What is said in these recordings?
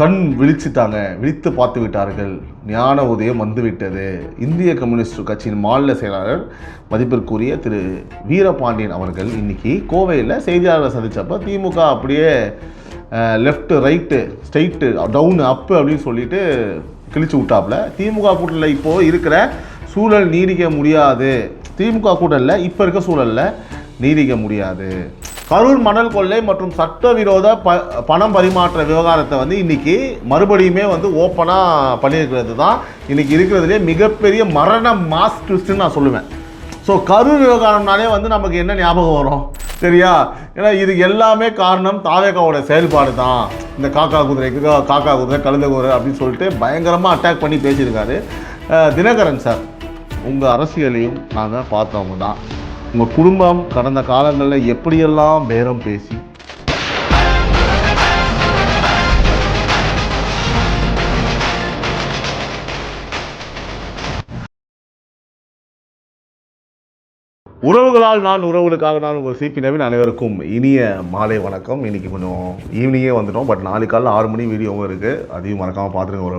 கண் விழிச்சுட்டாங்க, விழித்து பார்த்து விட்டார்கள், ஞான உதயம் வந்துவிட்டது. இந்திய கம்யூனிஸ்ட் கட்சியின் மாநில செயலாளர் மதிப்பிற்குரிய திரு வீரபாண்டியன் அவர்கள் இன்னைக்கு கோவையில் செய்தியாளர்களை சந்தித்தப்போ திமுக அப்படியே லெஃப்ட் ரைட்டு ஸ்ட்ரைட்டு டவுனு அப்பு அப்படின்னு சொல்லிட்டு கிழிச்சு விட்டாப்புல. திமுக கூட்டணியில் இப்போது இருக்கிற சூழல் நீடிக்க முடியாது, திமுக கூட்டணியில் இப்போ இருக்க சூழலில் நீடிக்க முடியாது. கரூர் மணல் கொள்ளை மற்றும் சட்டவிரோத பணம் பரிமாற்ற விவகாரத்தை வந்து இன்னைக்கு மறுபடியுமே வந்து ஓப்பனாக பண்ணியிருக்கிறது தான் இன்னைக்கு இருக்கிறதுலே மிகப்பெரிய மரண மாஸ் ட்விஸ்ட்னு நான் சொல்லுவேன். ஸோ கரூர் விவகாரம்னாலே வந்து நமக்கு என்ன ஞாபகம் வரும் சரியா? ஏன்னா இது எல்லாமே காரணம் தாவேகாவோட செயல்பாடு தான். இந்த காக்கா குதிரை கழுத குதிரை அப்படின்னு சொல்லிட்டு பயங்கரமாக அட்டாக் பண்ணி பேசியிருக்காரு தினகரன் சார். உங்கள் அரசியலையும் நாங்கள் பார்த்தவங்க தான். உங்கள் குடும்பம் கடந்த காலங்களில் எப்படியெல்லாம் பேரம் பேசி உறவுகளால் நான் உறவுகளுக்காக நான் உங்கள் சிபி நவீன். அனைவருக்கும் இனிய மாலை வணக்கம். இன்றைக்கி கொஞ்சம் ஈவினிங்கே வந்துட்டோம், பட் நாளைக்கு காலையில் 6 மணி வீடியோவும் இருக்குது, அதையும் மறக்காமல் பார்த்துருங்க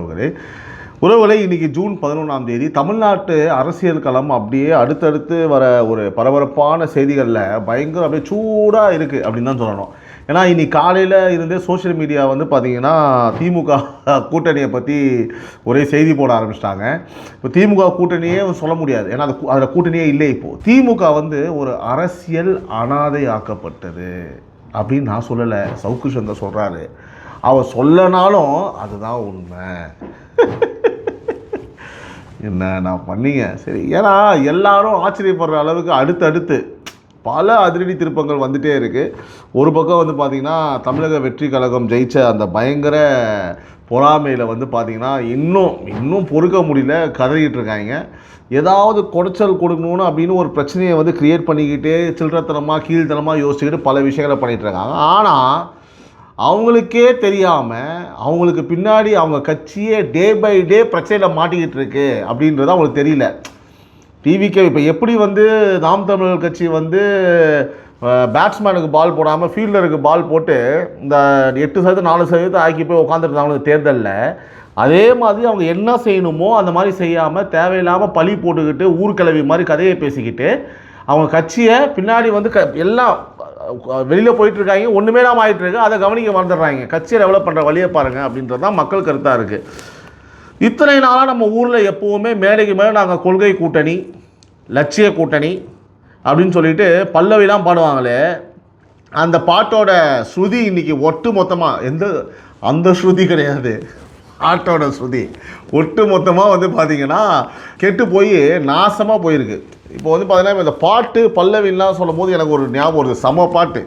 உறவுகளை. இன்றைக்கி ஜூன் 11ஆம் தேதி தமிழ்நாட்டு அரசியல் களம் அப்படியே அடுத்தடுத்து வர ஒரு பரபரப்பான செய்திகளில் பயங்கர அப்படியே சூடாக இருக்குது அப்படின்னு தான் சொல்லணும். ஏன்னா இன்னைக்கு காலையில் இருந்தே சோஷியல் மீடியா வந்து பார்த்திங்கன்னா திமுக கூட்டணியை பற்றி ஒரே செய்தி போட ஆரம்பிச்சிட்டாங்க. இப்போ திமுக கூட்டணியே சொல்ல முடியாது, ஏன்னா அதில் கூட்டணியே இல்லை. இப்போது திமுக வந்து ஒரு அரசியல் அனாதை ஆக்கப்பட்டது அப்படின்னு நான் சொல்லலை, சவுக்கு சங்கர் சொல்கிறாரு. அவர் சொல்லனாலும் அதுதான் உண்மை. என்ன நான் பண்ணீங்க சரி. ஏன்னா எல்லாரும் ஆச்சரியப்படுற அளவுக்கு அடுத்தடுத்து பல அதிரடி திருப்பங்கள் வந்துகிட்டே இருக்குது. ஒரு பக்கம் வந்து பார்த்திங்கன்னா தமிழக வெற்றி கழகம் ஜெயிச்ச அந்த பயங்கர பொறாமையில் வந்து பார்த்திங்கன்னா இன்னும் பொறுக்க முடியல, கதறிக்கிட்டு இருக்காங்க. ஏதாவது குடைச்சல் கொடுக்கணும்னு அப்படின்னு ஒரு பிரச்சனையை வந்து க்ரியேட் பண்ணிக்கிட்டு சில்லறத்தனமாக கீழ்த்தனமாக யோசிச்சுக்கிட்டு பல விஷயங்களை பண்ணிகிட்டு இருக்காங்க. ஆனால் அவங்களுக்கே தெரியாமல் அவங்களுக்கு பின்னாடி அவங்க கட்சியே டே பை டே பிரச்சனையில் மாட்டிக்கிட்டு இருக்கு அப்படின்றது அவங்களுக்கு தெரியல. டிவிக்கே இப்போ எப்படி வந்து நாம் தமிழர் கட்சி வந்து பேட்ஸ்மேனுக்கு பால் போடாமல் ஃபீல்டருக்கு பால் போட்டு இந்த 8% 4% ஆக்கி போய் உட்காந்துருந்தாங்க தேர்தலில், அதே மாதிரி அவங்க என்ன செய்யணுமோ அந்த மாதிரி செய்யாமல் தேவையில்லாமல் பழி போட்டுக்கிட்டு ஊர்கிழவி மாதிரி கதையை பேசிக்கிட்டு அவங்க கட்சியை பின்னாடி வந்து எல்லாம் வெளியில் போயிட்டுருக்காங்க. ஒன்றுமே நாம் ஆகிட்டுருக்கு, அதை கவனிக்க மறந்துடுறாங்க. கட்சியை டெவலப் பண்ணுற வழியை பாருங்கள் அப்படின்றது தான் மக்கள் கருத்தாக இருக்குது. இத்தனை நாளாக நம்ம ஊரில் எப்போவுமே மேடைக்கு மேலே நாங்கள் கொள்கை கூட்டணி, லட்சிய கூட்டணி அப்படின்னு சொல்லிட்டு பல்லவிலாம் பாடுவாங்களே, அந்த பாட்டோட ஸ்ருதி இன்றைக்கி ஒட்டு மொத்தமாக அந்த ஸ்ருதி கிடையாது, பாட்டோட ஸ்ருதி ஒட்டு மொத்தமாக வந்து பார்த்திங்கன்னா கெட்டு போய் நாசமாக போயிருக்கு. இப்போ வந்து பார்த்தீங்கன்னா இந்த பாட்டு பல்லவிலாம் சொல்லும் போது எனக்கு ஒரு ஞாபகம் வருது, செம பாட்டு.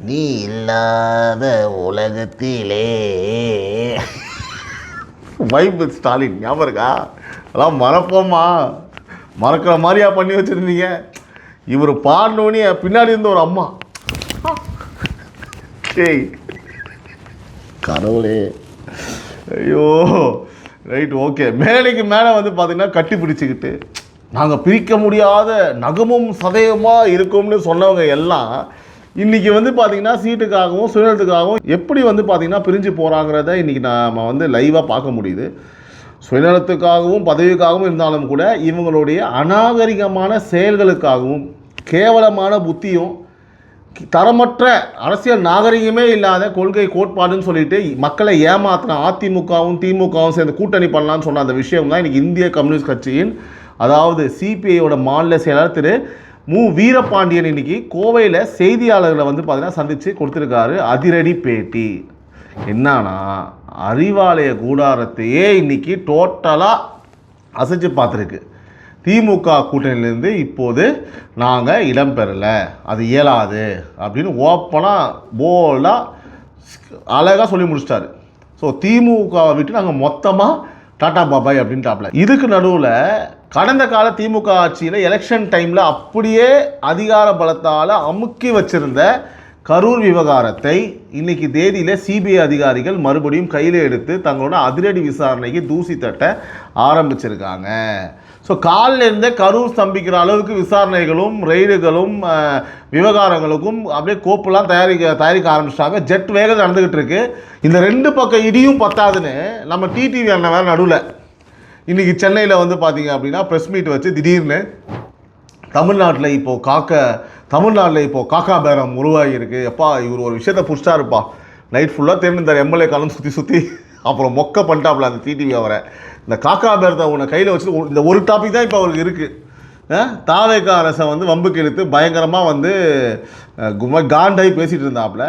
நீ இல்லாத உலகத்திலே வைப் ஸ்டாலின் ஞாபகம் இருக்கா? அதெல்லாம் மறப்போமா, மறக்கிற மாதிரியா பண்ணி வச்சுருந்தீங்க. இவர் பாடினோடனே பின்னாடி இருந்த ஒரு அம்மா, கடவுளே ஐயோ ரைட் ஓகே, மேலைக்கு மேலே வந்து பார்த்திங்கன்னா கட்டி பிடிச்சிக்கிட்டு நாங்கள் பிரிக்க முடியாத நகமும் சதயமாக இருக்கும்னு சொன்னவங்க எல்லாம் இன்றைக்கி வந்து பார்த்திங்கன்னா சீட்டுக்காகவும் சுயநலத்துக்காகவும் எப்படி வந்து பார்த்திங்கன்னா பிரிஞ்சு போகிறாங்கிறத இன்றைக்கி நாம் வந்து லைவாக பார்க்க முடியுது. சுயநலத்துக்காகவும் பதவிக்காகவும் இருந்தாலும் கூட இவங்களுடைய அநாகரிகமான செயல்களுக்காகவும் கேவலமான புத்தியும் தரமற்ற அரசியல் நாகரிகமே இல்லாத கொள்கை கோட்பாடுன்னு சொல்லிட்டு மக்களை ஏமாத்தின அதிமுகவும் திமுகவும் சேர்ந்து கூட்டணி பண்ணலான்னு சொன்ன அந்த விஷயம் தான் இன்றைக்கி இந்திய கம்யூனிஸ்ட் கட்சியின், அதாவது சிபிஐயோட மாநில செயலாளர் திரு மு வீரபாண்டியன் இன்னைக்கு கோவையில் செய்தியாளர்களை வந்து பார்த்தீங்கன்னா சந்தித்து கொடுத்துருக்காரு அதிரடி பேட்டி. என்னன்னா அறிவாலய கூடாரத்தையே இன்னைக்கு டோட்டலாக அசைச்சு பார்த்துருக்கு. திமுக கூட்டணியிலேருந்து இப்போது நாங்கள் இடம்பெறலை, அது இயலாது அப்படின்னு ஓப்பனாக போல்டாக அழகாக சொல்லி முடிச்சிட்டாரு. ஸோ திமுகவை விட்டு நாங்கள் மொத்தமாக டாடா பாபாய் அப்படின்ட்டாப்ல. இதுக்கு நடுவில் கடந்த கால திமுக ஆட்சியில் எலெக்ஷன் டைமில் அப்படியே அதிகார பலத்தால் அமுக்கி வச்சுருந்த கரூர் விவகாரத்தை இன்னைக்கு தேதியில் சிபிஐ அதிகாரிகள் மறுபடியும் கையில் எடுத்து தங்களோட அதிரடி விசாரணைக்கு தூசி தட்ட ஆரம்பிச்சிருக்காங்க. ஸோ காலில் இருந்தே கரூர் ஸ்தம்பிக்கிற அளவுக்கு விசாரணைகளும் ரெய்டுகளும் விவகாரங்களுக்கும் அப்படியே கோப்புலாம் தயாரிக்க ஆரம்பிச்சிட்டாங்க. ஜெட் வேகம் நடந்துக்கிட்டு இருக்கு. இந்த 2 பக்கம் இடியும் பத்தாதுன்னு நம்ம டிடிவி அண்ணன் வேறு நடுவில் இன்றைக்கி சென்னையில் வந்து பார்த்தீங்க அப்படின்னா ப்ரெஸ் மீட் வச்சு திடீர்னு தமிழ்நாட்டில் இப்போது காக்கா பேரம் உருவாகியிருக்கு. எப்பா இவர் ஒரு விஷயத்தை புடிச்சிட்டாருப்பா, நைட் ஃபுல்லாக தேர்ந்தார் எம்எல்ஏ காலம் சுற்றி அப்புறம் மொக்க பண்ணிட்டாப்புல அந்த டிடிவி அவரை. இந்த காக்கா பேரத்தை உன்னை கையில் வச்சு இந்த ஒரு டாபிக் தான் இப்போ அவருக்கு இருக்குது. தாவேகா அரசை வந்து வம்புக்கு இழுத்து பயங்கரமாக வந்து காண்டாகி பேசிகிட்டு இருந்தாப்புல.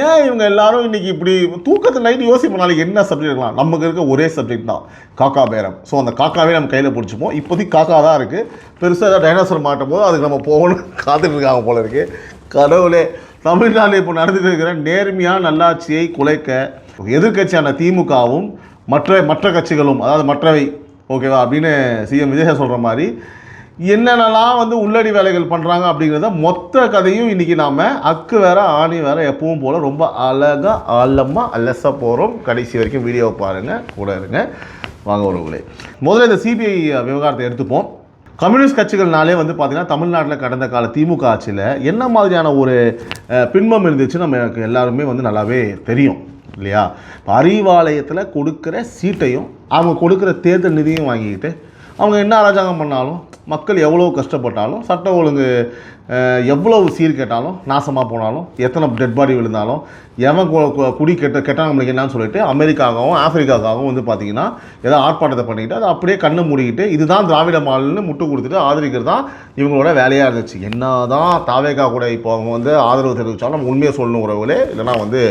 ஏன் இவங்க எல்லாரும் இன்றைக்கி இப்படி தூக்கத்தில் நைட்டு யோசிப்போம், நாளைக்கு என்ன சப்ஜெக்ட் இருக்கலாம். நமக்கு இருக்க ஒரே சப்ஜெக்ட் தான் காக்கா பேரம். ஸோ அந்த காக்காவே நம்ம கையில் பிடிச்சிப்போம். இப்போதைக்கு காக்கா தான் இருக்குது. பெருசாக ஏதாவது டைனோசர் மாட்டும் போது அதுக்கு நம்ம போகணும்னு காத்துட்டு இருக்காங்க போல இருக்குது. கடவுளே, தமிழ்நாட்டில் இப்போ நடந்துட்டு இருக்கிற நேர்மையாக நல்லாட்சியை குலைக்க எதிர்கட்சியான திமுகவும் மற்ற கட்சிகளும், அதாவது மற்றவை ஓகேவா அப்படின்னு சிஎம் விஜய் சொல்கிற மாதிரி என்னென்னலாம் வந்து உள்ளடி வேலைகள் பண்ணுறாங்க அப்படிங்கிறத மொத்த கதையும் இன்றைக்கி நாம் அக்கு வேற ஆணி வேற எப்பவும் போல் ரொம்ப அழகாக ஆழமாக அலச போகிறோம். கடைசி வரைக்கும் வீடியோவை பாருங்கள், கூட இருங்க. வாங்க உறவுகளே, முதல்ல இந்த சிபிஐ விவகாரத்தை எடுத்துப்போம். கம்யூனிஸ்ட் கட்சிகள்னாலே வந்து பார்த்திங்கன்னா தமிழ்நாட்டில் கடந்த கால திமுக ஆட்சியில் என்ன மாதிரியான ஒரு பின்பம் இருந்துச்சு நமக்கு எல்லாருமே வந்து நல்லாவே தெரியும் இல்லையா? இப்போ அறிவாலயத்தில் கொடுக்குற சீட்டையும் அவங்க கொடுக்குற தேர்தல் நிதியும் வாங்கிக்கிட்டு அவங்க என்ன அரசாங்கம் பண்ணாலும், மக்கள் எவ்வளோ கஷ்டப்பட்டாலும், சட்ட ஒழுங்கு எவ்வளவு சீர் கேட்டாலும், நாசமாக போனாலும், எத்தனை டெட் பாடி விழுந்தாலும், எவன் குடி கெட்டாங்க நம்மளுக்கு என்னன்னு சொல்லிட்டு அமெரிக்காவும் ஆப்பிரிக்காவுக்காகவும் வந்து பார்த்திங்கன்னா ஏதோ ஆர்ப்பாட்டத்தை பண்ணிக்கிட்டு அதை அப்படியே கண்ணை மூடிக்கிட்டு இதுதான் திராவிட மாடல்னு முட்டு கொடுத்துட்டு ஆதரிக்கிறது தான் இவங்களோட வேலையாக இருந்துச்சு. என்ன தான் தாவேகா கூட இப்போ அவங்க வந்து ஆதரவு தெரிவித்தாலும் நம்ம உண்மையை சொல்லணும் உறவுகளே, இல்லைனா வந்து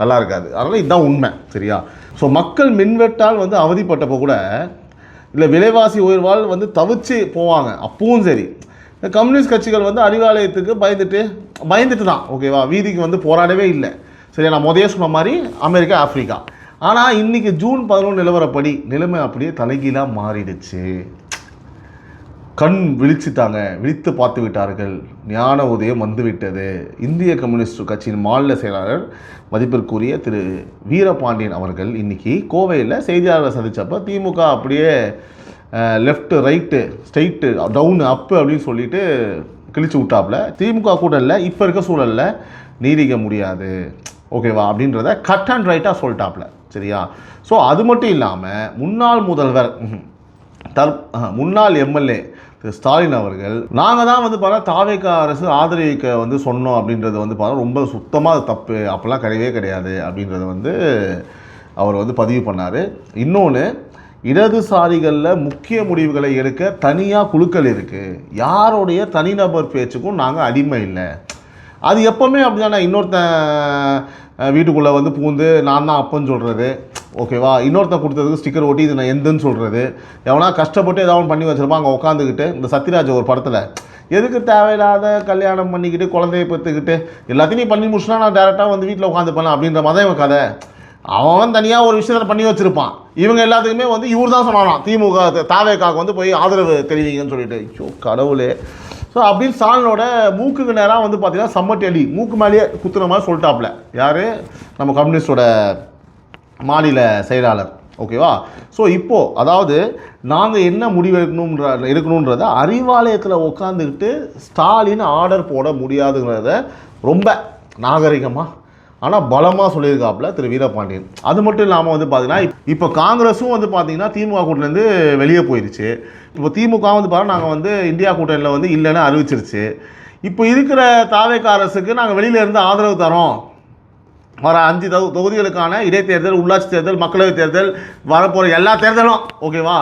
நல்லா இருக்காது. அதனால் இதுதான் உண்மை, சரியா? ஸோ மக்கள் மின்வெட்டால் வந்து அவதிப்பட்டப்போ கூட இல்லை விலைவாசி உயர்வால் வந்து தவிச்சு போவாங்க. அப்பவும் சரி, இந்த கம்யூனிஸ்ட் கட்சிகள் வந்து அறிவாலயத்துக்கு பயந்துட்டு தான் ஓகேவா வீதிக்கு வந்து போராடவே இல்லை. சரியா? நான் முதல்ல சொன்ன மாதிரி அமெரிக்கா ஆப்பிரிக்கா. ஆனால் இன்றைக்கி ஜூன் 11 நிலவரப்படி நிலைமை அப்படியே தலைகீழாக மாறிடுச்சு. கண் விழித்து பார்த்து விட்டார்கள். ஞான உதயம் வந்துவிட்டது. இந்திய கம்யூனிஸ்ட் கட்சியின் மாநில செயலாளர் மதிப்பிற்குரிய திரு வீரபாண்டியன் அவர்கள் இன்றைக்கி கோவையில் செய்தியாளர்களை சந்தித்தப்போ திமுக அப்படியே லெஃப்ட் ரைட்டு ஸ்ட்ரைட்டு டவுனு அப்பு அப்படின்னு சொல்லிட்டு கிழிச்சு விட்டாப்புல. திமுக கூட்டணியில் இப்போ இருக்க சூழலில் நீடிக்க முடியாது ஓகேவா அப்படின்றத கட் அண்ட் ரைட்டாக சொல்லிட்டாப்புல. சரியா? ஸோ அது மட்டும் இல்லாமல் முன்னாள் எம்எல்ஏ திரு ஸ்டாலின் அவர்கள் நாங்கள் தான் வந்து பார்த்தா தாவேகா அரசு ஆதரிக்க வந்து சொன்னோம் அப்படின்றது வந்து பார்த்தா ரொம்ப சுத்தமாக தப்பு, அப்போல்லாம் கிடையாது அப்படின்றத வந்து அவர் வந்து பதிவு பண்ணார். இன்னொன்று, இடதுசாரிகளில் முக்கிய முடிவுகளை எடுக்க தனியாக குழுக்கள் இருக்குது. யாருடைய தனிநபர் பேச்சுக்கும் நாங்கள் அடிமை இல்லை. அது எப்போவுமே அப்படி தானே. இன்னொருத்தன் வீட்டுக்குள்ளே வந்து பூந்து நான் தான் அப்பன்னு சொல்கிறது ஓகேவா, இன்னொருத்தன் கொடுத்ததுக்கு ஸ்டிக்கர் ஒட்டி இது நான் எந்தன்னு சொல்கிறது, எவனா கஷ்டப்பட்டு ஏதாவது பண்ணி வச்சுருப்பான் அங்கே உட்காந்துக்கிட்டு. இந்த சத்யராஜ் ஒரு படத்தில் எதுக்கு தேவையில்லாத கல்யாணம் பண்ணிக்கிட்டு குழந்தைய பெற்றுக்கிட்டு எல்லாத்தையும் நீ பண்ணி முடிச்சுனா நான் டேரெக்டாக வந்து வீட்டில் உட்காந்துப்பேன் அப்படின்ற மாதிரி இவன் கதை. அவன் தனியாக ஒரு விஷயத்தில் பண்ணி வச்சுருப்பான். இவங்க எல்லாத்துக்குமே வந்து இவர் தான் சொன்னான் திமுக தாவேக்காவுக்கு வந்து போய் ஆதரவு தெரிவிங்கன்னு சொல்லிட்டு. ஐயோ கடவுளே. ஸோ அப்படின்னு ஸ்டாலினோட மூக்குக்கு நேராக வந்து பார்த்தீங்கன்னா சம்மட்டி அடி மூக்கு மேலேயே குத்துற மாதிரி சொல்லிட்டாப்புல. யார்? நம்ம கம்யூனிஸ்டோட மாநில செயலாளர் ஓகேவா. ஸோ இப்போது அதாவது நாங்கள் என்ன முடிவு எடுக்கணுன்றத அறிவாலயத்தில் உட்காந்துக்கிட்டு ஸ்டாலின் ஆர்டர் போட முடியாதுங்கிறத ரொம்ப நாகரிகமாக ஆனால் பலமாக சொல்லியிருக்காப்புல திரு வீரபாண்டியன். அது மட்டும் இல்லாமல் வந்து பார்த்தீங்கன்னா இப்போ காங்கிரஸும் வந்து பார்த்தீங்கன்னா திமுக கூட்டணிலேருந்து வெளியே போயிடுச்சு. இப்போ திமுக வந்து பார்த்தா நாங்கள் வந்து இந்தியா கூட்டணியில் வந்து இல்லைன்னு அறிவிச்சிருச்சு. இப்போ இருக்கிற தாவேகா அரசுக்கு நாங்கள் வெளியிலேருந்து ஆதரவு தரோம். வர 5 தொகுதிகளுக்கான இடைத்தேர்தல், உள்ளாட்சி தேர்தல், மக்களவைத் தேர்தல், வரப்போகிற எல்லா தேர்தலும் ஓகேவா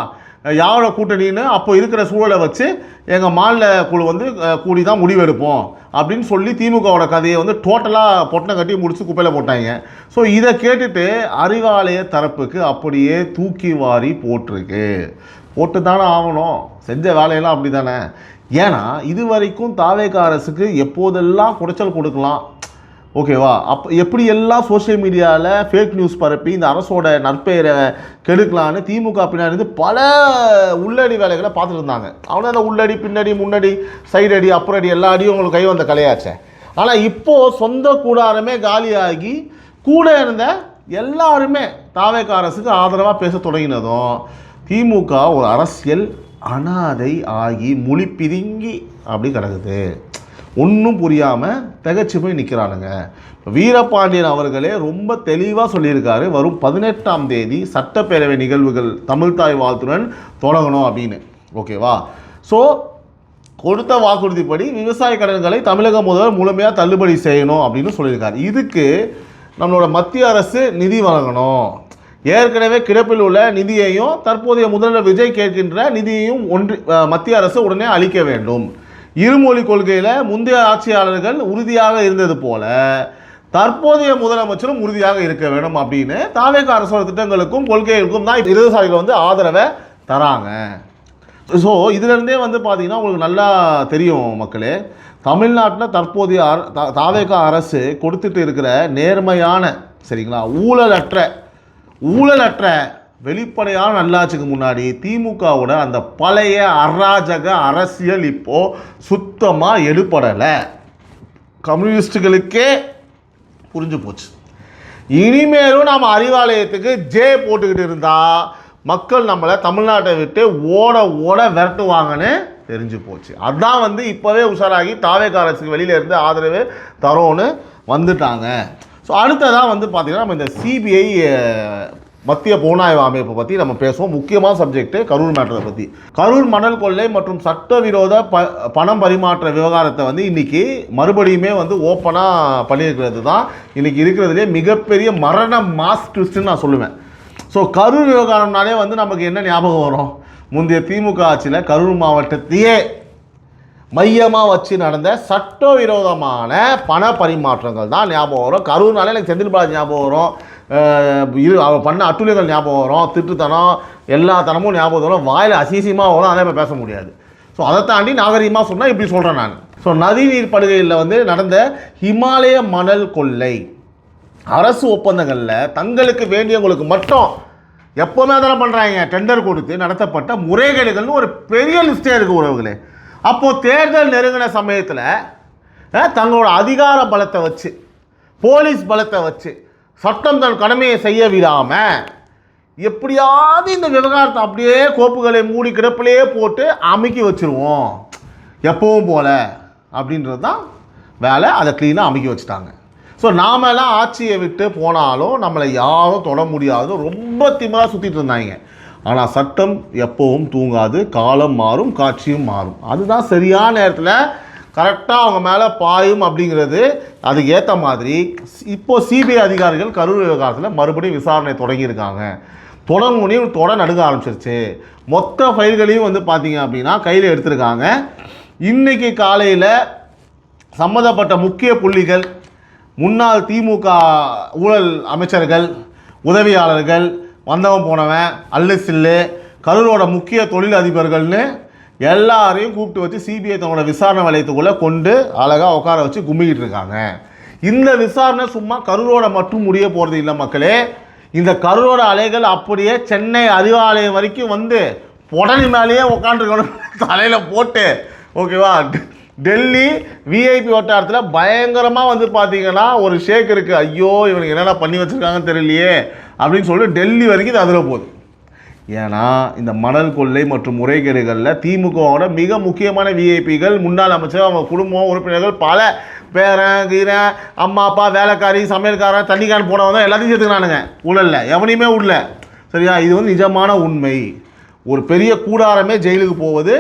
யாரோட கூட்டணின்னு அப்போ இருக்கிற சூழலை வச்சு எங்கள் மாநில குழு வந்து கூடி தான் முடிவெடுப்போம் அப்படின்னு சொல்லி திமுகவோட கதையை வந்து டோட்டலாக பொட்டனை கட்டி முடிச்சு குப்பையில் போட்டாங்க. ஸோ இதை கேட்டுட்டு அறிவாலய தரப்புக்கு அப்படியே தூக்கி வாரி போட்டு தானே ஆகணும். செஞ்ச வேலையெல்லாம் அப்படி தானே. ஏன்னா இது வரைக்கும் தாவேகா அரசுக்கு எப்போதெல்லாம் குடைச்சல் கொடுக்கலாம் ஓகேவா, அப்போ எப்படியெல்லாம் சோஷியல் மீடியாவில் ஃபேக் நியூஸ் பரப்பி இந்த அரசோட நற்பெயரை கெடுக்கலான்னு திமுக பின்னாடி இருந்து பல உள்ளடி வேலைகளை பார்த்துட்டு இருந்தாங்க. அவனே அந்த உள்ளடி பின்னாடி முன்னாடி சைடு அடி அப்புறம் அடி எல்லா அடியும் உங்களுக்கு கை வந்த கலையாச்சே. ஆனால் இப்போது சொந்த கூடாரமே காலியாகி கூட இருந்த எல்லாருமே தாவேக அரசுக்கு ஆதரவாக பேச தொடங்கினதும் திமுக ஒரு அரசியல் அனாதை ஆகி மொழி பிதுங்கி அப்படி கிடக்குது. ஒன்றும் புரியாமல் திகச்சு போய் நிற்கிறானுங்க. வீரபாண்டியன் அவர்களே ரொம்ப தெளிவாக சொல்லியிருக்காரு, வரும் 18ஆம் தேதி சட்டப்பேரவை நிகழ்வுகள் தமிழ்தாய் வாழ்த்துடன் தொடங்கணும் அப்படின்னு. ஓகேவா? ஸோ கொடுத்த வாக்குறுதிப்படி விவசாய கடன்களை தமிழக முதல்வர் முழுமையாக தள்ளுபடி செய்யணும் அப்படின்னு சொல்லியிருக்காரு. இதுக்கு நம்மளோட மத்திய அரசு நிதி வழங்கணும். ஏற்கனவே கிடப்பில் உள்ள நிதியையும் தற்போதைய முதல்வர் விஜய் கேட்கின்ற நிதியையும் மத்திய அரசு உடனே அளிக்க வேண்டும். இருமொழி கொள்கையில் முந்தைய ஆட்சியாளர்கள் உறுதியாக இருந்தது போல தற்போதைய முதலமைச்சரும் உறுதியாக இருக்க வேண்டும் அப்படின்னு தாவேக அரசோட திட்டங்களுக்கும் கொள்கைகளுக்கும் தான் இடதுசாரிகள் வந்து ஆதரவை தராங்க. ஸோ இதிலிருந்தே வந்து பார்த்தீங்கன்னா உங்களுக்கு நல்லா தெரியும் மக்களே, தமிழ்நாட்டில் தற்போதைய தாவேக அரசு கொடுத்துட்டு இருக்கிற நேர்மையான, சரிங்களா, ஊழலற்ற வெளிப்படையான நல்லாட்சிக்கு முன்னாடி திமுகவோட அந்த பழைய அராஜக அரசியல் இப்போ சுத்தமாக எடுபடலை. கம்யூனிஸ்டுகளுக்கே புரிஞ்சு போச்சு. இனிமேலும் நாம் அறிவாலயத்துக்கு ஜே போட்டுக்கிட்டு இருந்தால் மக்கள் நம்மளை தமிழ்நாட்டை விட்டு ஓட விரட்டுவாங்கன்னு தெரிஞ்சு போச்சு. அதான் வந்து இப்போவே உஷாராகி தாவேக அரசுக்கு வெளியில இருந்து ஆதரவு தரோன்னு வந்துட்டாங்க. ஸோ அடுத்ததான் வந்து பார்த்திங்கன்னா நம்ம இந்த சிபிஐ மத்திய புலனாய்வு அமைப்பை பற்றி நம்ம பேசுவோம். முக்கியமான சப்ஜெக்ட் கரூர் மேட்டரை பற்றி. கரூர் மணல் கொள்ளை மற்றும் சட்டவிரோத பணம் பரிமாற்ற விவகாரத்தை வந்து இன்றைக்கி மறுபடியுமே வந்து ஓப்பனாக பண்ணியிருக்கிறது தான் இன்றைக்கி இருக்கிறதுலே மிகப்பெரிய மரண மாஸ் ட்விஸ்ட்னு நான் சொல்லுவேன். ஸோ கரூர் விவகாரம்னாலே வந்து நமக்கு என்ன ஞாபகம் வரும்? முந்தைய திமுக ஆட்சியில் கரூர் மாவட்டத்தையே மையமாக வச்சு நடந்த சட்டவிரோதமான பண பரிமாற்றங்கள் தான் ஞாபகம் வரும். கரூர்னாலே எனக்கு செந்தில் பாலாஜி ஞாபகம் வரும், அவர் பண்ண அட்டுழியங்கள் ஞாபகம் வரும், திட்டுத்தனம் எல்லா தனமும் ஞாபகம் வரும், வாயில் அசிசியமாக வரும், அதே மாதிரி பேச முடியாது. ஸோ அதை தாண்டி நாகரிகமாக சொன்னால் இப்படி சொல்கிறேன் நான். ஸோ நதிநீர் படுகையில் வந்து நடந்த ஹிமாலய மணல் கொள்ளை அரசு ஒப்பந்தங்களில் தங்களுக்கு வேண்டியவங்களுக்கு மட்டும் எப்போவுமே அதெல்லாம் பண்ணுறாங்க, டெண்டர் கொடுத்து நடத்தப்பட்ட முறைகேடுகள்னு ஒரு பெரிய லிஸ்டே இருக்குது உறவுகளே. அப்போது தேர்தல் நெருங்கின சமயத்தில் தங்களோட அதிகார பலத்தை வச்சு, போலீஸ் பலத்தை வச்சு சட்டம் தன் கடமையை செய்ய விடாமல் எப்படியாவது இந்த விவகாரத்தை அப்படியே கோப்புகளை மூடி கிடப்பிலேயே போட்டு அமுக்கி வச்சுருவோம் எப்பவும் போல அப்படின்றது தான் வேலை. அதை க்ளீனாக அமுக்கி வச்சுட்டாங்க. ஸோ நாமெல்லாம் ஆட்சியை விட்டு போனாலும் நம்மளை யாரும் தொட முடியாது, ரொம்ப திமிராக சுற்றிட்டு இருந்தாங்க. ஆனால் சட்டம் எப்பவும் தூங்காது, காலம் மாறும், காட்சியும் மாறும். அதுதான் சரியான நேரத்தில் கரெக்டாக அவங்க மேலே பாயும் அப்படிங்கிறது. அதுக்கு ஏற்ற மாதிரி இப்போது சிபிஐ அதிகாரிகள் கரூர் விவகாரத்தில் மறுபடியும் விசாரணை தொடங்கியிருக்காங்க. தொட நடுங்க ஆரம்பிச்சிருச்சு. மொத்த ஃபைல்களையும் வந்து பார்த்தீங்க அப்படின்னா கையில் எடுத்திருக்காங்க. இன்றைக்கி காலையில் சம்மந்தப்பட்ட முக்கிய புள்ளிகள், முன்னாள் திமுக ஊழல் அமைச்சர்கள், உதவியாளர்கள், வந்தவன் போனவன், அல்லு சில்லு, கரூரோட முக்கிய தொழில் அதிபர்கள்னு எல்லாரையும் கூப்பிட்டு வச்சு சிபிஐ தன்னோட விசாரணை வளையத்துக்குள்ளே கொண்டு அழகாக உட்கார வச்சு கும்பிக்கிட்டு இருக்காங்க. இந்த விசாரணை சும்மா கரூரோட மட்டும் முடிய போகிறது இல்லை மக்களே. இந்த கரூரோட அலைகள் அப்படியே சென்னை அறிவாலயம் வரைக்கும் வந்து உடனே மேலேயே உட்காந்துருக்கணும் தலையில் போட்டு. ஓகேவா? டெல்லி விஐபி வட்டாரத்தில் பயங்கரமாக வந்து பார்த்தீங்கன்னா ஒரு ஷேக் இருக்குது. ஐயோ இவனுக்கு என்னென்ன பண்ணி வச்சுருக்காங்கன்னு தெரியலையே அப்படின்னு சொல்லிட்டு டெல்லி வரைக்கும் இது அதில் போகுது. ஏன்னா இந்த மணல் கொள்ளை மற்றும் முறைகேடுகளில் திமுகவோட மிக முக்கியமான விஐபிகள், முன்னாள் அமைச்சர், அவங்க குடும்பம் உறுப்பினர்கள், பல பேரன் கீரன், அம்மா அப்பா, வேலைக்காரி, சமையல்காரன், தண்ணிக்காரன் போனவங்க எல்லாத்தையும் சேர்த்துக்கிறானுங்க ஊழல்ல. எவனையுமே உள்ள சரியா? இது வந்து நிஜமான உண்மை. ஒரு பெரிய கூடாரமே ஜெயிலுக்கு போவது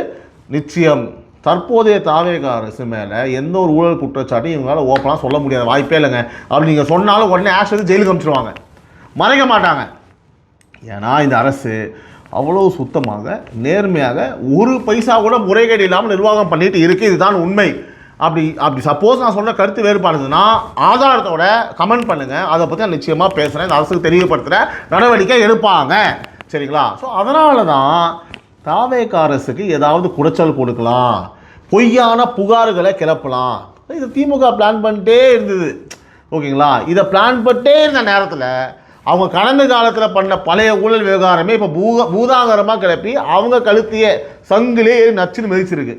நிச்சயம். தற்போதைய தாவேக அரசு மேலே எந்த ஒரு ஊழல் குற்றச்சாட்டும் இவங்களால் ஓப்பனாக சொல்ல முடியாத வாய்ப்பே இல்லைங்க. அப்படி நீங்கள் சொன்னாலும் உடனே ஆக்ஷன் ஜெயிலுக்கு அனுப்பிச்சிடுவாங்க, மறைக்க மாட்டாங்க. ஏன்னா இந்த அரசு அவ்வளோ சுத்தமாக நேர்மையாக ஒரு பைசா கூட முறைகேடு இல்லாமல் நிர்வாகம் பண்ணிட்டு இருக்குது. இதுதான் உண்மை. அப்படி சப்போஸ் நான் சொன்ன கருத்து வேறுபாடுதுன்னா ஆதாரத்தோட கமெண்ட் பண்ணுங்கள், அதை பற்றி நான் நிச்சயமாக பேசுகிறேன், இந்த அரசுக்கு தெரியப்படுத்துகிற நடவடிக்கை எடுப்பாங்க. சரிங்களா? ஸோ அதனால தான் தாவேக அரசுக்கு ஏதாவது குடைச்சல் கொடுக்கலாம், பொய்யான புகார்களை கிளப்பலாம். இது திமுக பிளான் பண்ணிட்டே இருந்தது. ஓகேங்களா? இதை பிளான் பண்ணிட்டே இருந்த நேரத்தில் அவங்க கடந்த காலத்தில் பண்ண பழைய ஊழல் விவகாரமே இப்போ பூதாகரமாக கிளப்பி அவங்க கழுத்தையே சங்கிலே நச்சுன்னு மிதிச்சிருக்கு.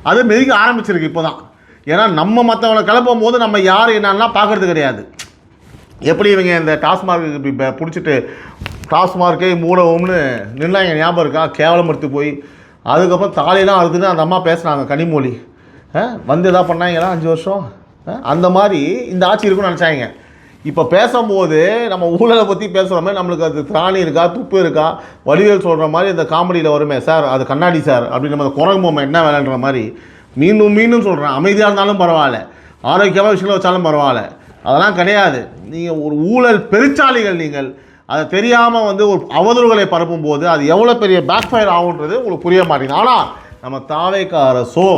அது மிதிக்க ஆரம்பிச்சிருக்கு இப்போ தான். ஏன்னா நம்ம மற்றவங்களை கிளப்பும் போது நம்ம யார் என்னன்னா பார்க்கறது கிடையாது. எப்படி இவங்க இந்த டாஸ்மார்க்கு இப்போ பிடிச்சிட்டு டாஸ்மார்க்கே மூடவும்னு நின்னாங்க, ஞாபகம் இருக்கா? கேவலம் எடுத்து போய் அதுக்கப்புறம் தாலியெல்லாம் அறுத்துன்னு அந்த அம்மா பேசுனாங்க, கனிமொழி வந்து எதாவது பண்ணாங்களா 5 வருஷம். அந்த மாதிரி இந்த ஆட்சி இருக்குன்னு நினச்சாங்க. இப்போ பேசும்போது நம்ம ஊழலை பற்றி பேசுகிறோமே, நம்மளுக்கு அது திராணி இருக்கா, துப்பு இருக்கா? வடிவேல் சொல்கிற மாதிரி இந்த காமெடியில் வருமே, சார் அது கண்ணாடி சார் அப்படின்னு நம்ம குரங்கு பொம்மை என்ன வேலைன்ற மாதிரி மீண்டும் மீண்டும் சொல்கிறேன். அமைதியாக இருந்தாலும் பரவாயில்ல, ஆரோக்கியமாக விஷயங்களை வச்சாலும் பரவாயில்ல, அதெல்லாம் கிடையாது. நீங்கள் ஒரு ஊழல் பெருச்சாளிகள். நீங்கள் அதை தெரியாமல் வந்து ஒரு அவதூறுகளை பரப்பும் போது அது எவ்வளோ பெரிய பேக் ஃபயர் ஆகுன்றது உங்களுக்கு புரிய மாட்டேங்குது. ஆனால் நம்ம தாவேக அரசோ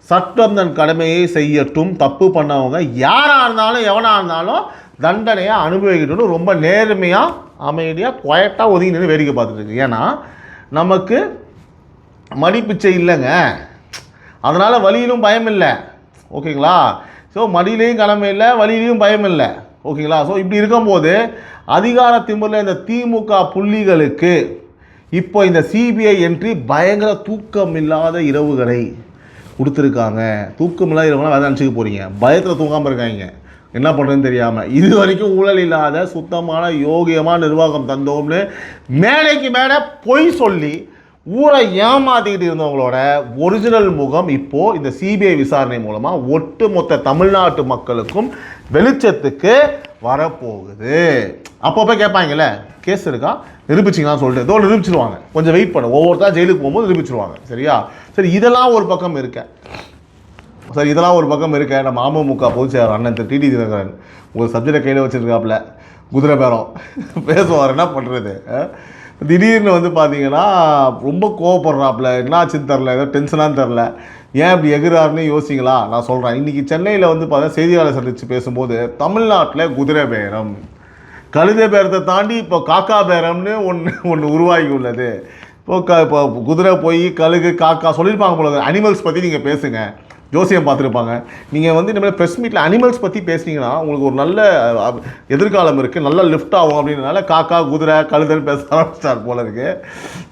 சட்டம் தன் கடமையை செய்யட்டும், தப்பு பண்ணவங்க யாராக இருந்தாலும் எவனாக இருந்தாலும் தண்டனையை அனுபவிக்கணும்னு ரொம்ப நேர்மையாக அமைதியாக குவைட்டாக ஒதுங்கி நின்று வேடிக்கை பார்த்துட்டு இருக்கு. ஏன்னா நமக்கு மடிப்பிச்சை இல்லைங்க, அதனால் வலியிலும் பயம் இல்லை. ஓகேங்களா? ஸோ மடியிலையும் கடமை இல்லை, வலியிலையும் பயம் இல்லை. ஓகேங்களா? ஸோ இப்படி இருக்கும்போது அதிகார திமிரில் இந்த திமுக புள்ளிகளுக்கு இப்போ இந்த சிபிஐ என்ட்ரி பயங்கர தூக்கம் இல்லாத இரவுகளை கொடுத்துருக்காங்க. தூக்கம் இல்லாத இரவுலாம் வேறு நினச்சிக்க போகிறீங்க, பயத்தில் தூங்காமல் இருக்காங்க, என்ன பண்ணுறதுன்னு தெரியாமல். இது வரைக்கும் ஊழல் இல்லாத சுத்தமான யோகியமான நிர்வாகம் தந்தோம்னு மேடைக்கு மேலே பொய் சொல்லி ஊரை ஏமாற்றிக்கிட்டு இருந்தவங்களோட ஒரிஜினல் முகம் இப்போது இந்த சிபிஐ விசாரணை மூலமாக ஒட்டுமொத்த தமிழ்நாட்டு மக்களுக்கும் வெளிச்சத்துக்கு வரப்போகுது. அப்பப்போ கேட்பாங்கல்ல, கேஸ் இருக்கா, நிரூபிச்சிங்களான்னு சொல்லிட்டு ஏதோ நிரூபிச்சிருவாங்க, கொஞ்சம் வெயிட் பண்ணு, ஒவ்வொருத்தர் ஜெயிலுக்கு போகும்போது நிரூபிச்சிருவாங்க. சரியா? சரி, இதெல்லாம் ஒரு பக்கம் இருக்க நம்ம அமமுக பொதுச் செயலாளர் அண்ணன் டிடி தினகரன் ஒரு சப்ஜெக்டை கையில் வச்சுருக்காப்புல, குதிரை பேரம் பேசுவார். என்ன பண்ணுறது? திடீர்னு வந்து பார்த்தீங்கன்னா ரொம்ப கோவப்படுறாப்புல, என்னாச்சுன்னு தெரில, ஏதோ டென்ஷனான்னு தெரில, ஏன் இப்படி எகுறாருன்னு யோசிங்களா? நான் சொல்கிறேன். இன்றைக்கி சென்னையில் வந்து பார்த்தா செய்தியாளர் சந்தித்து பேசும்போது தமிழ்நாட்டில் குதிரை பேரம், கழுதை பேரத்தை தாண்டி இப்போ காக்கா பேரம்னு ஒன்று உருவாகி உள்ளது. இப்போ குதிரை போய் கழுகு காக்கா சொல்லியிருப்பாங்க போல, அனிமல்ஸ் பற்றி நீங்கள் பேசுங்க, ஜோசியம் பார்த்துருப்பாங்க. நீங்கள் வந்து இனிமேல் ப்ரெஸ் மீட்டில் அனிமல்ஸ் பற்றி பேசுனீங்கன்னா உங்களுக்கு ஒரு நல்ல எதிர்காலம் இருக்குது, நல்ல லிஃப்ட் ஆகும் அப்படின்றனால காக்கா குதிரை கழுதல் பேச ஆரம்பிச்சார் போல இருக்குது.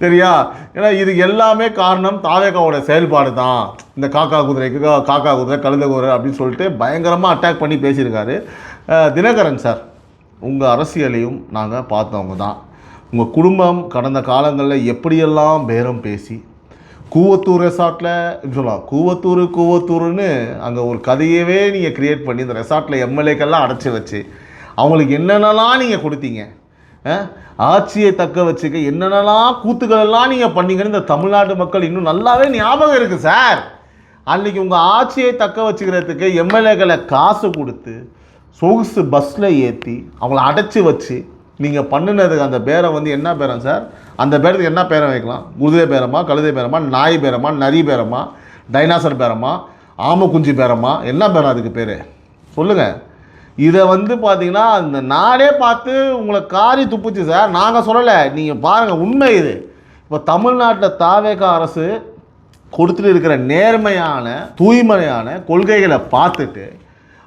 சரியா? ஏன்னா இது எல்லாமே காரணம் தாவேகாவோட செயல்பாடு தான். இந்த காக்கா குதிரைக்கு காக்கா குதிரை கழுத குதிரை அப்படின்னு சொல்லிட்டு பயங்கரமாக அட்டாக் பண்ணி பேசியிருக்காரு. தினகரன் சார், உங்கள் அரசியலையும் நாங்கள் பார்த்தவங்க தான். உங்கள் குடும்பம் கடந்த காலங்களில் எப்படியெல்லாம் பேரம் பேசி கூவத்தூர் ரெசார்ட்டில் சொல்லலாம், கூவத்தூருன்னு அங்கே ஒரு கதையவே நீங்கள் க்ரியேட் பண்ணி இந்த ரெசார்ட்டில் எம்எல்ஏக்கெல்லாம் அடைச்சி வச்சு அவங்களுக்கு என்னென்னலாம் நீங்கள் கொடுத்தீங்க, ஆட்சியை தக்க வச்சுக்க என்னென்னலாம் கூத்துக்களெல்லாம் நீங்கள் பண்ணீங்கன்னு இந்த தமிழ்நாட்டு மக்கள் இன்னும் நல்லாவே ஞாபகம் இருக்குது சார். அன்றைக்கி உங்கள் ஆட்சியை தக்க வச்சுக்கிறதுக்கு எம்எல்ஏக்களை காசு கொடுத்து சொகுசு பஸ்ஸில் ஏற்றி அவங்கள அடைச்சி வச்சு நீங்கள் பண்ணினதுக்கு அந்த பேரம் வந்து என்ன பேரம் சார்? அந்த பேரத்துக்கு என்ன பேரம் வைக்கலாம்? குதிரை பேரமா, கழுதை பேரமா, நாய் பேரமா, நரி பேரமா, டைனாசர் பேரமா, ஆமை குஞ்சு பேரமா, என்ன பேரம் அதுக்கு பேர் சொல்லுங்கள். இதை வந்து பார்த்தீங்கன்னா அந்த நாடே பார்த்து உங்களை காரி துப்புச்சு சார். நாங்கள் சொல்லலை, நீங்கள் பாருங்கள், உண்மை இது. இப்போ தமிழ்நாட்டில் தாவேக அரசு கொடுத்துட்டு இருக்கிற நேர்மையான தூய்மையான கொள்கைகளை பார்த்துட்டு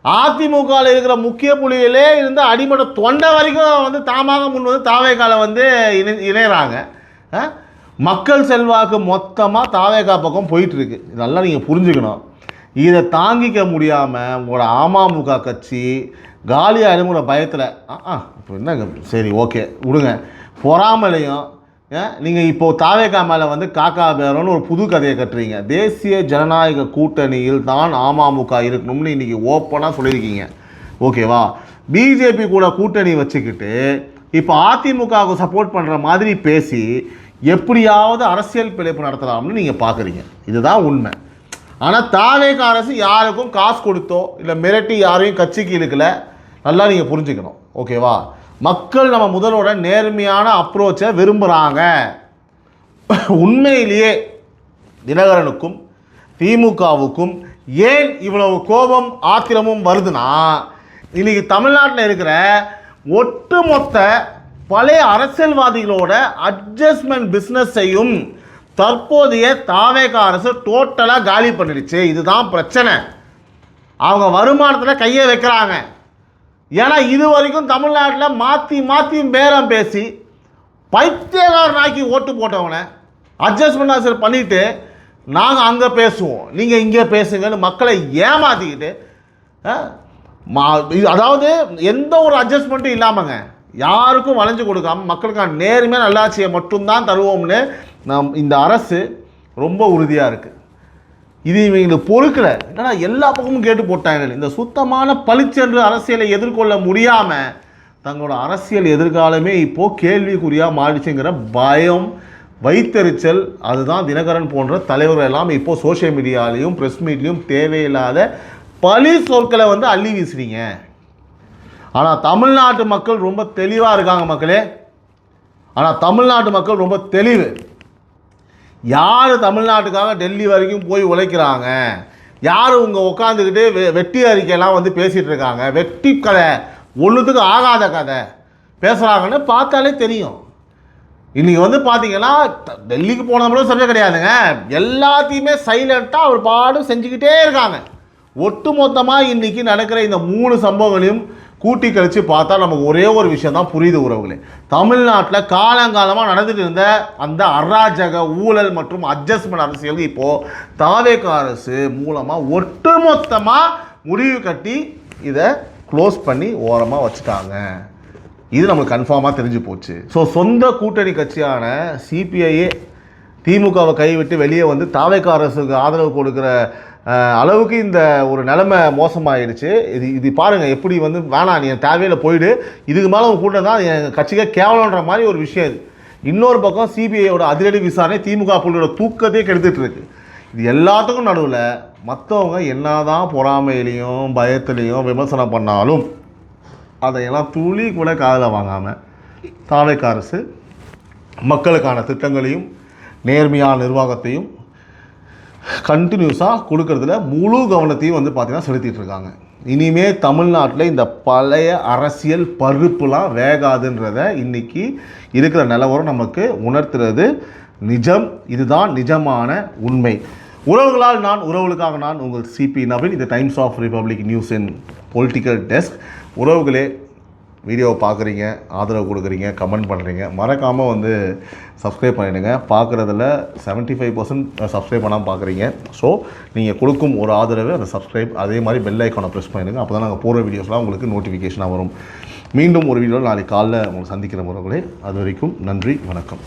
அதிமுகவில் இருக்கிற முக்கிய புள்ளிகளே இருந்து அடிமட்ட தொண்டை வரைக்கும் வந்து தாமாக முன் வந்து தாவேகால வந்து இணைகிறாங்க. மக்கள் செல்வாக்கு மொத்தமாக தாவேகா பக்கம் போயிட்டுருக்கு. இதெல்லாம் நீங்கள் புரிஞ்சுக்கணும். இதை தாங்கிக்க முடியாமல் உங்களோட அமமுக கட்சி காலியாக அனுப்புகிற பயத்தில் இப்போ என்னங்க, சரி ஓகே விடுங்க, பொறாமலையும் நீங்கள் இப்போது தாவேகா மேலே வந்து காக்கா பேரம்னு ஒரு புது கதையை கட்டுறீங்க. தேசிய ஜனநாயக கூட்டணியில் தான் அமமுக இருக்கணும்னு இன்றைக்கி ஓப்பனாக சொல்லியிருக்கீங்க. ஓகேவா? பிஜேபி கூட கூட்டணி வச்சுக்கிட்டு இப்போ அதிமுகவுக்கு சப்போர்ட் பண்ணுற மாதிரி பேசி எப்படியாவது அரசியல் பிழைப்பு நடத்தலாம்னு நீங்கள் பார்க்குறீங்க. இதுதான் உண்மை. ஆனால் தாவேகா அரசு யாருக்கும் காசு கொடுத்தோ இல்லை மிரட்டி யாரையும் கட்சிக்கு இழுக்கலை. நல்லா நீங்கள் புரிஞ்சுக்கணும். ஓகேவா? மக்கள் நம்ம முதலோட நேர்மையான அப்ரோச்சை விரும்புகிறாங்க. உண்மையிலேயே தினகரனுக்கும் திமுகவுக்கும் ஏன் இவ்வளவு கோபம் ஆத்திரமும் வருதுன்னா, இன்றைக்கி தமிழ்நாட்டில் இருக்கிற ஒட்டுமொத்த பழைய அரசியல்வாதிகளோட அட்ஜஸ்ட்மெண்ட் பிஸ்னஸையும் தற்போதைய தாவேகா அரசு டோட்டலாக காலி பண்ணிடுச்சு. இதுதான் பிரச்சனை. அவங்க வருமானத்தில் கையை வைக்கிறாங்க. ஏன்னா இது வரைக்கும் தமிழ்நாட்டில் மாற்றி பேரம் பேசி பைத்தியக்காரனாக்கி ஓட்டு போட்டவனை அட்ஜஸ்ட்மெண்ட் ஆசர் பண்ணிவிட்டு நாங்கள் அங்கே பேசுவோம், நீங்கள் இங்கே பேசுங்கன்னு மக்களை ஏமாற்றிக்கிட்டு, அதாவது எந்த ஒரு அட்ஜஸ்ட்மெண்ட்டும் இல்லாமங்க, யாருக்கும் வளைஞ்சு கொடுக்காம மக்களுக்கான நேர்மையாக நல்லாட்சியை மட்டும்தான் தருவோம்னு இந்த அரசு ரொம்ப உறுதியாக இருக்குது. இது இவங்களுக்கு பொறுக்கலை. என்னன்னா எல்லா பக்கமும் கேட்டு போட்டாங்க. இந்த சுத்தமான பளிச்சென்று அரசியலை எதிர்கொள்ள முடியாமல் தங்களோட அரசியல் எதிர்காலமே இப்போது கேள்விக்குறியாக மாறிச்சுங்கிற பயம், வைத்தறிச்சல், அதுதான் தினகரன் போன்ற தலைவர்கள் எல்லாம் இப்போது சோஷியல் மீடியாலையும் ப்ரெஸ் மீட்லையும் தேவையில்லாத பழி சொற்களை வந்து அள்ளி வீசுறீங்க. ஆனால் தமிழ்நாட்டு மக்கள் ரொம்ப தெளிவாக இருக்காங்க மக்களே. ஆனால் தமிழ்நாட்டு மக்கள் ரொம்ப தெளிவு. யார் தமிழ்நாட்டுக்காக டெல்லி வரைக்கும் போய் உழைக்கிறாங்க, யார் உங்க உட்காந்துக்கிட்டு வெட்டி அறிக்கையெல்லாம் வந்து பேசிகிட்டு இருக்காங்க, வெட்டி கதை, ஒன்றுத்துக்கு ஆகாத கதை பேசுகிறாங்கன்னு பார்த்தாலே தெரியும். இன்றைக்கி வந்து பார்த்தீங்கன்னா டெல்லிக்கு போனவங்களும் சப்ஜெக்ட் கிடையாதுங்க, எல்லாத்தையுமே சைலண்ட்டாக அவர் பாடு செஞ்சுக்கிட்டே இருக்காங்க. ஒட்டு மொத்தமாக இன்றைக்கி நடக்கிற இந்த 3 சம்பவங்களையும் கூட்டி கழித்து பார்த்தா நமக்கு ஒரே ஒரு விஷயம் தான் புரியுது உறவுகளே. தமிழ்நாட்டில் காலங்காலமாக நடந்துட்டு இருந்த அந்த அராஜக ஊழல் மற்றும் அட்ஜஸ்ட்மெண்ட் அரசியல் இப்போது தாவேக அரசு மூலமாக ஒட்டுமொத்தமாக முடிவு கட்டி இதை க்ளோஸ் பண்ணி ஓரமாக வச்சுட்டாங்க. இது நமக்கு கன்ஃபார்மாக தெரிஞ்சு போச்சு. ஸோ சொந்த கூட்டணி கட்சியான சிபிஐயே திமுகவை கைவிட்டு வெளியே வந்து தாவேக அரசுக்கு ஆதரவு கொடுக்குற அளவுக்கு இந்த ஒரு நிலைமை மோசமாகிடுச்சு. இது பாருங்கள் எப்படி வந்து வேணாம், நீ தேவையில் போயிடு, இதுக்கு மேலே உன் கூட தான் என் கட்சிக்கே கேவலன்ற மாதிரி ஒரு விஷயம் இது. இன்னொரு பக்கம் சிபிஐயோட அதிரடி விசாரணை திமுக புள்ளியோட தூக்கத்தையே கெடுத்துட்டு இருக்கு. இது எல்லாத்துக்கும் நடுவில் மற்றவங்க என்னதான் பொறாமையிலையும் பயத்துலேயும் விமர்சனம் பண்ணாலும் அதையெல்லாம் துளி கூட காதில் வாங்காமல் தாவேக அரசு மக்களுக்கான திட்டங்களையும் நேர்மையான நிர்வாகத்தையும் கண்டினியூஸாக கொடுக்கறதுல முழு கவனத்தையும் வந்து பார்த்திங்கன்னா செலுத்திட்டு இருக்காங்க. இனிமே தமிழ்நாட்டில் இந்த பழைய அரசியல் பருப்புலாம் வேகாதுன்றதை இன்றைக்கி இருக்கிற நிலவரம் நமக்கு உணர்த்துறது நிஜம். இதுதான் நிஜமான உண்மை. உறவுகளால் நான், உறவுகளுக்காக நான், உங்கள் சிபி நவீன். இது டைம்ஸ் ஆஃப் ரிபப்ளிக் நியூஸ் இன் பொலிட்டிக்கல் டெஸ்க். உறவுகளே, வீடியோவை பார்க்குறீங்க, ஆதரவு கொடுக்குறீங்க, கமெண்ட் பண்ணுறீங்க, மறக்காமல் வந்து சப்ஸ்கிரைப் பண்ணிடுங்க. பார்க்குறதில் 75% சப்ஸ்கிரைப் பண்ணாமல் பார்க்குறீங்க. ஸோ நீங்கள் கொடுக்கும் ஒரு ஆதரவு அந்த சப்ஸ்கிரைப், அதே மாதிரி பெல் ஐக்கானை ப்ரெஸ் பண்ணிடுங்க. அப்போ தான் நாங்கள் போகிற வீடியோஸ்லாம் உங்களுக்கு நோட்டிஃபிகேஷனாக வரும். மீண்டும் ஒரு வீடியோவில் நாளைக்கு காலைல உங்களுக்கு சந்திக்கிற முறைகளே. அது வரைக்கும் நன்றி, வணக்கம்.